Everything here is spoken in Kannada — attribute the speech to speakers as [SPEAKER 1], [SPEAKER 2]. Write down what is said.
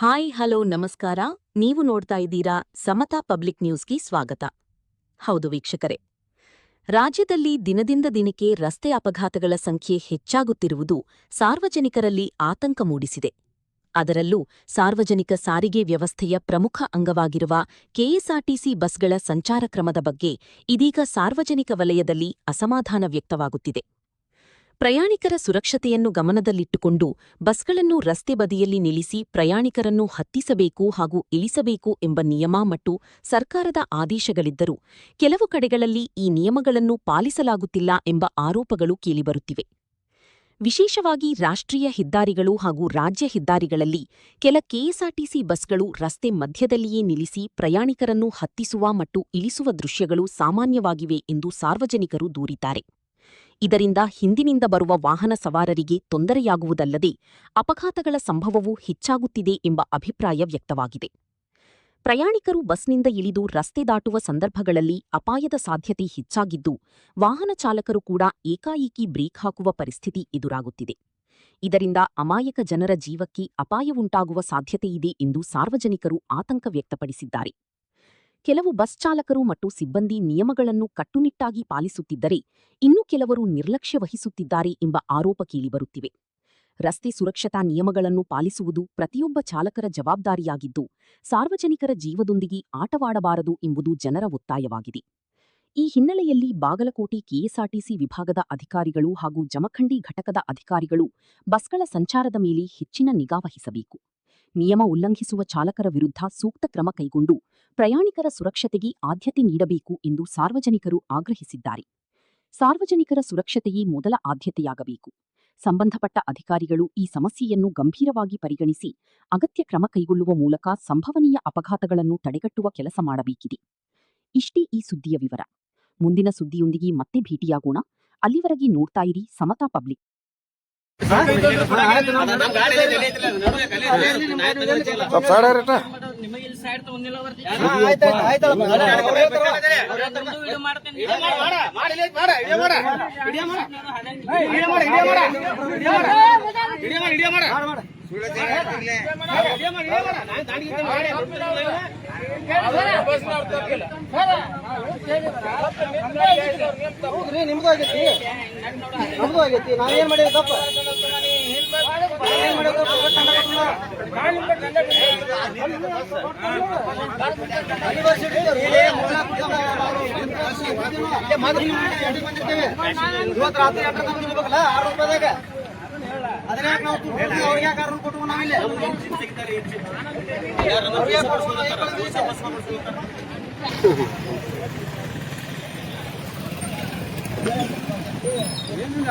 [SPEAKER 1] ಹಾಯ್ ಹಲೋ ನಮಸ್ಕಾರ. ನೀವು ನೋಡ್ತಾ ಇದ್ದೀರಾ ಸಮತಾ ಪಬ್ಲಿಕ್ ನ್ಯೂಸ್ಗೆ ಸ್ವಾಗತ. ಹೌದು ವೀಕ್ಷಕರೇ, ರಾಜ್ಯದಲ್ಲಿ ದಿನದಿಂದ ದಿನಕ್ಕೆ ರಸ್ತೆ ಅಪಘಾತಗಳ ಸಂಖ್ಯೆ ಹೆಚ್ಚಾಗುತ್ತಿರುವುದು ಸಾರ್ವಜನಿಕರಲ್ಲಿ ಆತಂಕ ಮೂಡಿಸಿದೆ. ಅದರಲ್ಲೂ ಸಾರ್ವಜನಿಕ ಸಾರಿಗೆ ವ್ಯವಸ್ಥೆಯ ಪ್ರಮುಖ ಅಂಗವಾಗಿರುವ ಕೆಎಸ್ಆರ್ಟಿಸಿ ಬಸ್ಗಳ ಸಂಚಾರ ಕ್ರಮದ ಬಗ್ಗೆ ಇದೀಗ ಸಾರ್ವಜನಿಕ ವಲಯದಲ್ಲಿ ಅಸಮಾಧಾನ ವ್ಯಕ್ತವಾಗುತ್ತಿದೆ. ಪ್ರಯಾಣಿಕರ ಸುರಕ್ಷತೆಯನ್ನು ಗಮನದಲ್ಲಿಟ್ಟುಕೊಂಡು ಬಸ್ಗಳನ್ನು ರಸ್ತೆ ಬದಿಯಲ್ಲಿ ನಿಲ್ಲಿಸಿ ಪ್ರಯಾಣಿಕರನ್ನು ಹತ್ತಿಸಬೇಕು ಹಾಗೂ ಇಳಿಸಬೇಕು ಎಂಬ ನಿಯಮ ಮತ್ತು ಸರ್ಕಾರದ ಆದೇಶಗಳಿದ್ದರೂ ಕೆಲವು ಕಡೆಗಳಲ್ಲಿ ಈ ನಿಯಮಗಳನ್ನು ಪಾಲಿಸಲಾಗುತ್ತಿಲ್ಲ ಎಂಬ ಆರೋಪಗಳು ಕೇಳಿಬರುತ್ತಿವೆ. ವಿಶೇಷವಾಗಿ ರಾಷ್ಟ್ರೀಯ ಹೆದ್ದಾರಿಗಳು ಹಾಗೂ ರಾಜ್ಯ ಹೆದ್ದಾರಿಗಳಲ್ಲಿ ಕೆಲ ಕೆಎಸ್ಆರ್ಟಿಸಿ ಬಸ್ಗಳು ರಸ್ತೆ ಮಧ್ಯದಲ್ಲಿಯೇ ನಿಲ್ಲಿಸಿ ಪ್ರಯಾಣಿಕರನ್ನು ಹತ್ತಿಸುವ ಮತ್ತು ಇಳಿಸುವ ದೃಶ್ಯಗಳು ಸಾಮಾನ್ಯವಾಗಿವೆ ಎಂದು ಸಾರ್ವಜನಿಕರು ದೂರಿದ್ದಾರೆ. ಇದರಿಂದ ಹಿಂದಿನಿಂದ ಬರುವ ವಾಹನ ಸವಾರರಿಗೆ ತೊಂದರೆಯಾಗುವುದಲ್ಲದೆ ಅಪಘಾತಗಳ ಸಂಭವವೂ ಹೆಚ್ಚಾಗುತ್ತಿದೆ ಎಂಬ ಅಭಿಪ್ರಾಯ ವ್ಯಕ್ತವಾಗಿದೆ. ಪ್ರಯಾಣಿಕರು ಬಸ್ನಿಂದ ಇಳಿದು ರಸ್ತೆ ದಾಟುವ ಸಂದರ್ಭಗಳಲ್ಲಿ ಅಪಾಯದ ಸಾಧ್ಯತೆ ಹೆಚ್ಚಾಗಿದ್ದು, ವಾಹನ ಚಾಲಕರು ಕೂಡ ಏಕಾಏಕಿ ಬ್ರೇಕ್ ಹಾಕುವ ಪರಿಸ್ಥಿತಿ ಎದುರಾಗುತ್ತಿದೆ. ಇದರಿಂದ ಅಮಾಯಕ ಜನರ ಜೀವಕ್ಕೆ ಅಪಾಯವುಂಟಾಗುವ ಸಾಧ್ಯತೆಯಿದೆ ಎಂದು ಸಾರ್ವಜನಿಕರು ಆತಂಕ ವ್ಯಕ್ತಪಡಿಸಿದ್ದಾರೆ. ಕೆಲವು ಬಸ್ ಚಾಲಕರು ಮತ್ತು ಸಿಬ್ಬಂದಿ ನಿಯಮಗಳನ್ನು ಕಟ್ಟುನಿಟ್ಟಾಗಿ ಪಾಲಿಸುತ್ತಿದ್ದರೆ, ಇನ್ನು ಕೆಲವರು ನಿರ್ಲಕ್ಷ್ಯ ವಹಿಸುತ್ತಿದ್ದಾರೆ ಎಂಬ ಆರೋಪ ಕೇಳಿಬರುತ್ತಿವೆ. ರಸ್ತೆ ಸುರಕ್ಷತಾ ನಿಯಮಗಳನ್ನು ಪಾಲಿಸುವುದು ಪ್ರತಿಯೊಬ್ಬ ಚಾಲಕರ ಜವಾಬ್ದಾರಿಯಾಗಿದ್ದು, ಸಾರ್ವಜನಿಕರ ಜೀವದೊಂದಿಗೆ ಆಟವಾಡಬಾರದು ಎಂಬುದು ಜನರ ಒತ್ತಾಯವಾಗಿದೆ. ಈ ಹಿನ್ನೆಲೆಯಲ್ಲಿ ಬಾಗಲಕೋಟೆ ಕೆಎಸ್ಆರ್ಟಿಸಿ ವಿಭಾಗದ ಅಧಿಕಾರಿಗಳು ಹಾಗೂ ಜಮಖಂಡಿ ಘಟಕದ ಅಧಿಕಾರಿಗಳು ಬಸ್ಗಳ ಸಂಚಾರದ ಮೇಲೆ ಹೆಚ್ಚಿನ ನಿಗಾ ವಹಿಸಬೇಕು. ನಿಯಮ ಉಲ್ಲಂಘಿಸುವ ಚಾಲಕರ ವಿರುದ್ಧ ಸೂಕ್ತ ಕ್ರಮ ಕೈಗೊಂಡು ಪ್ರಯಾಣಿಕರ ಸುರಕ್ಷತೆಗೆ ಆದ್ಯತೆ ನೀಡಬೇಕು ಎಂದು ಸಾರ್ವಜನಿಕರು ಆಗ್ರಹಿಸಿದ್ದಾರೆ. ಸಾರ್ವಜನಿಕರ ಸುರಕ್ಷತೆಯೇ ಮೊದಲ ಆದ್ಯತೆಯಾಗಬೇಕು. ಸಂಬಂಧಪಟ್ಟ ಅಧಿಕಾರಿಗಳು ಈ ಸಮಸ್ಯೆಯನ್ನು ಗಂಭೀರವಾಗಿ ಪರಿಗಣಿಸಿ ಅಗತ್ಯ ಕ್ರಮ ಕೈಗೊಳ್ಳುವ ಮೂಲಕ ಸಂಭವನೀಯ ಅಪಘಾತಗಳನ್ನು ತಡೆಗಟ್ಟುವ ಕೆಲಸ ಮಾಡಬೇಕಿದೆ. ಇಷ್ಟೇ ಈ ಸುದ್ದಿಯ ವಿವರ. ಮುಂದಿನ ಸುದ್ದಿಯೊಂದಿಗೆ ಮತ್ತೆ ಭೇಟಿಯಾಗೋಣ. ಅಲ್ಲಿವರೆಗೆ ನೋಡ್ತಾ ಇರಿ ಸಮತಾ ಪಬ್ಲಿಕ್.
[SPEAKER 2] ನಿಮ್ದು ಆಗೈತಿ ನಾವೇನ್ ಮಾಡಿದ್ವಿ ತಪ್ಪ ಇವತ್ತು ರಾತ್ರಿ 8 ಗಂಟೆ ನಿಲ್ಬೇಕಲ್ಲ 6 ರೂಪಾಯಿದಾಗ ಅದನ್ನ ನಾವು ಅವ್ರಿಗೆ ಯಾಕೆ 6 ಕೊಟ್ಟು ನಾವಿಲ್ಲ ಏನಿಲ್ಲ